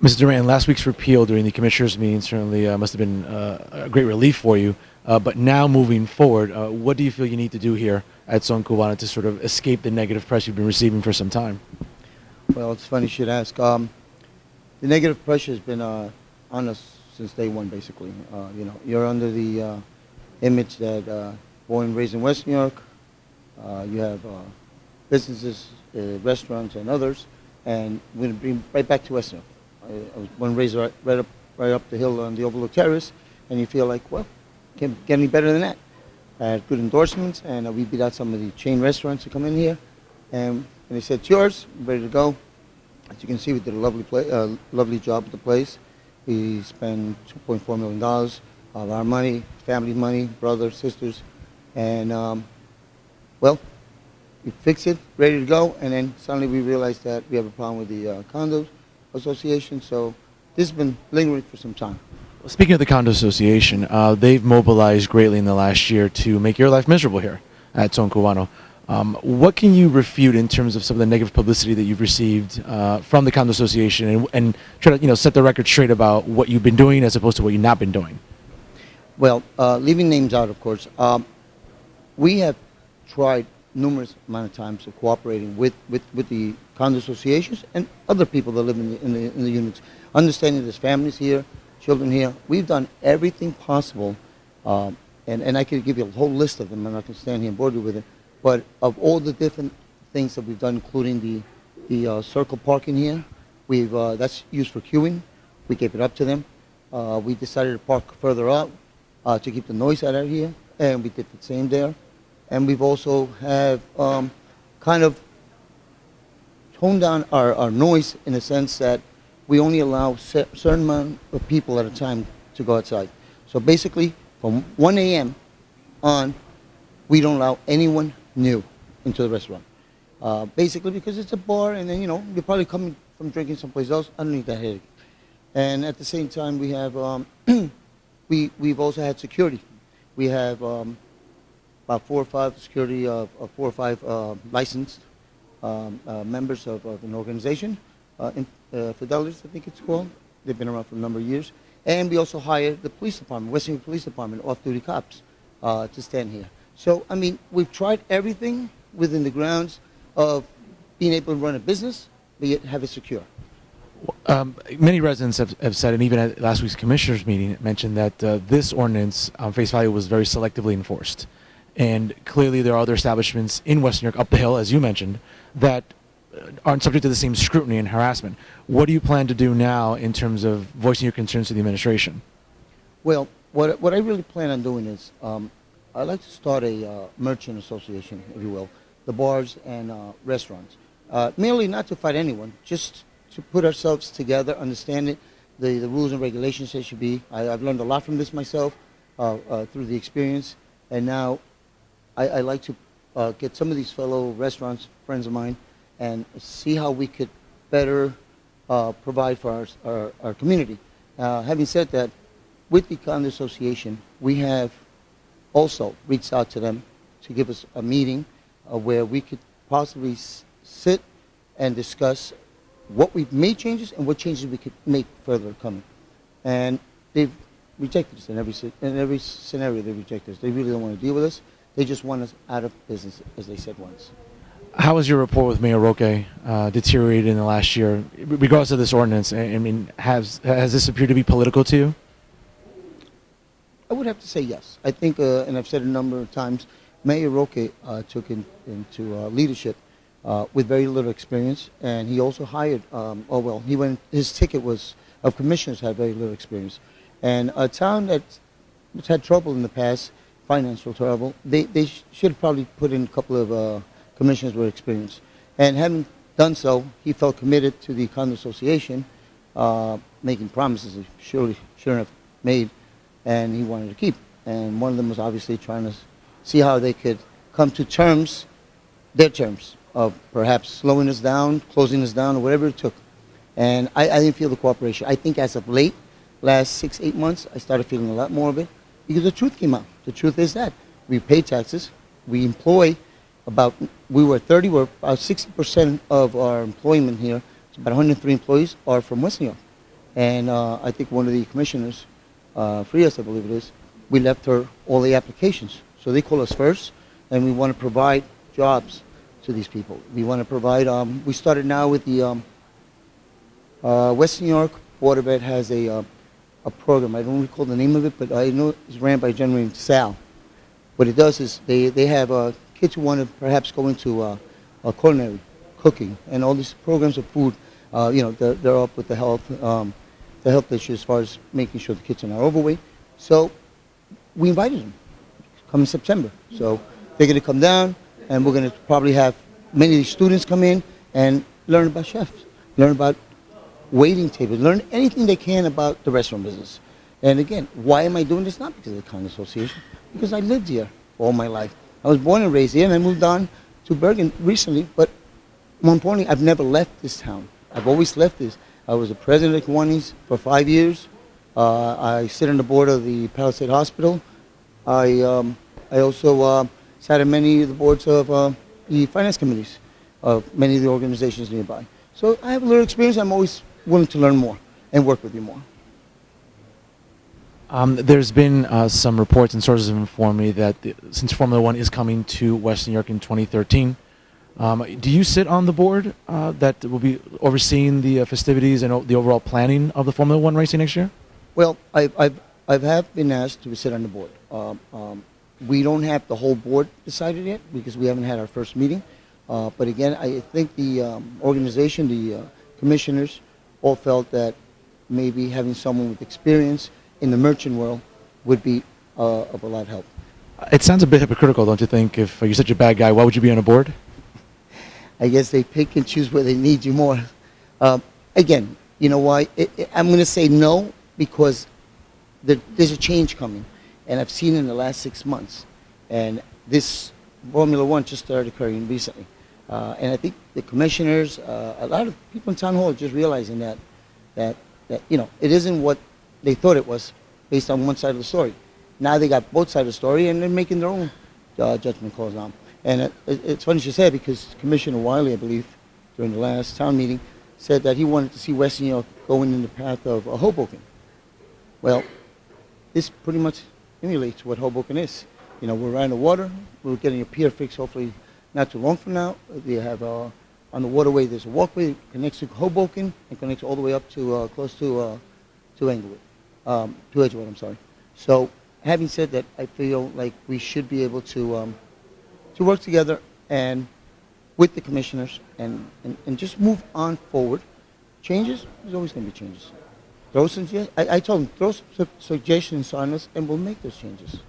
Mr. Duran, last week's repeal during the commissioners' meeting certainly must have been a great relief for you. But now moving forward, what do you feel you need to do here at Son Cubano to sort of escape the negative press you've been receiving for some time? Well, it's funny you should ask. The negative pressure has been on us since day one, basically. You're under the image that born and raised in West New York, you have businesses, restaurants, and others, and we're going to bring right back to West New York. I was born and raised right up the hill on the Overlook Terrace, and you feel like, well, can't get any better than that. Had good endorsements, and we beat out some of the chain restaurants that come in here, and they said, it's yours, ready to go. As you can see, we did a lovely job at the place. We spent $2.4 million of our money, family money, brothers, sisters, and well, we fixed it, ready to go, and then suddenly we realized that we have a problem with the condo association, so this has been lingering for some time. Well, speaking of the condo association, they've mobilized greatly in the last year to make your life miserable here at Son Cubano. What can you refute in terms of some of the negative publicity that you've received from the condo association, and try to set the record straight about what you've been doing as opposed to what you've not been doing? Well, leaving names out, of course, we have tried numerous amount of times of cooperating with the condo associations and other people that live in the units, understanding there's families here, children here. We've done everything possible, and I could give you a whole list of them. I'm not going to stand here and bore you with it, but of all the different things that we've done, including the circle parking here, that's used for queuing. We gave it up to them. We decided to park further out to keep the noise out of here, and we did the same there. And we've also have kind of toned down our noise in the sense that we only allow certain amount of people at a time to go outside. So basically, from 1 a.m. on, we don't allow anyone new into the restaurant. Basically because it's a bar, and then, you're probably coming from drinking someplace else. I don't need that headache. And at the same time, we have, we've also had security. We have about 4 or 5 security, 4 or 5 licensed members of an organization, Fidelities, I think it's called. They've been around for a number of years. And we also hired the police department, West New York Police Department, off-duty cops to stand here. So, I mean, we've tried everything within the grounds of being able to run a business, but yet have it secure. Many residents have said, and even at last week's commissioners meeting, mentioned that this ordinance on face value was very selectively enforced. And clearly there are other establishments in West New York, up the hill, as you mentioned, that aren't subject to the same scrutiny and harassment. What do you plan to do now in terms of voicing your concerns to the administration? Well, what I really plan on doing is I'd like to start a merchant association, if you will, the bars and restaurants. Merely not to fight anyone, just to put ourselves together, understand it, the rules and regulations they should be. I've learned a lot from this myself through the experience, and now I like to get some of these fellow restaurants, friends of mine, and see how we could better provide for our community. Having said that, with the condo association, we have also reached out to them to give us a meeting where we could possibly sit and discuss what we've made changes and what changes we could make further coming. And they've rejected us in every scenario. They reject us. They really don't want to deal with us. They just want us out of business, as they said once. How has your rapport with Mayor Roque deteriorated in the last year, regardless of this ordinance? I mean, has this appeared to be political to you? I would have to say yes. I think, and I've said a number of times, Mayor Roque took into leadership with very little experience, and he also hired. His ticket was of commissioners had very little experience, and a town that's had trouble in the past, financial trouble, they should have probably put in a couple of commissioners with experience, and having done so, he felt committed to the condo association, making promises he surely shouldn't have made, and he wanted to keep. And one of them was obviously trying to see how they could come to terms, their terms, of perhaps slowing us down, closing us down, or whatever it took. And I didn't feel the cooperation. I think as of late, last 6-8 months, I started feeling a lot more of it because the truth came out. The truth is that we pay taxes, we employ we were 30, we're about 60% of our employment here, it's about 103 employees, are from West New York. And I think one of the commissioners, Frias, I believe it is, we left her all the applications. So they call us first, and we want to provide jobs to these people. We want to provide, we started now with the West New York Board of Ed has a program. I don't recall the name of it, but I know it's ran by a gentleman named Sal. What it does is they have kids who want to perhaps go into culinary, cooking, and all these programs of food. They're up with the health issue as far as making sure the kids are not overweight. So we invited them come in September. So they're going to come down, and we're going to probably have many of these students come in and learn about chefs, learn about waiting tables, learn anything they can about the restaurant business. And again, why am I doing this? Not because of the Condo Association, because I lived here all my life. I was born and raised here, and I moved on to Bergen recently, but more importantly, I've never left this town. I've always left this. I was the president of Kiwanis for 5 years. I sit on the board of the Palisade Hospital. I also sat on many of the boards of the finance committees of many of the organizations nearby. So I have a little experience. I'm always willing to learn more and work with you more. There's been some reports and sources have informed me that since Formula One is coming to West New York in 2013, do you sit on the board that will be overseeing the festivities and the overall planning of the Formula One racing next year? Well, I have been asked to sit on the board. We don't have the whole board decided yet because we haven't had our first meeting. But again, I think the organization, the commissioners, all felt that maybe having someone with experience in the merchant world would be of a lot of help. It sounds a bit hypocritical, don't you think? If you're such a bad guy, why would you be on a board? I guess they pick and choose where they need you more. Again, you know why? I'm going to say no because there's a change coming, and I've seen it in the last 6 months. And this Formula One just started occurring recently. And I think the commissioners, a lot of people in town hall are just realizing that it isn't what they thought it was based on one side of the story. Now they got both sides of the story, and they're making their own judgment calls now. And it's funny you say because Commissioner Wiley, I believe, during the last town meeting, said that he wanted to see West New York going in the path of Hoboken. Well, this pretty much emulates what Hoboken is. We're around the water. We're getting a pier fix hopefully not too long from now. They have on the waterway. There's a walkway that connects to Hoboken and connects all the way up to close to Englewood, to Edgewood. I'm sorry. So, having said that, I feel like we should be able to work together and with the commissioners and just move on forward. Changes, there's always going to be changes. I told them, throw some suggestions on us and we'll make those changes.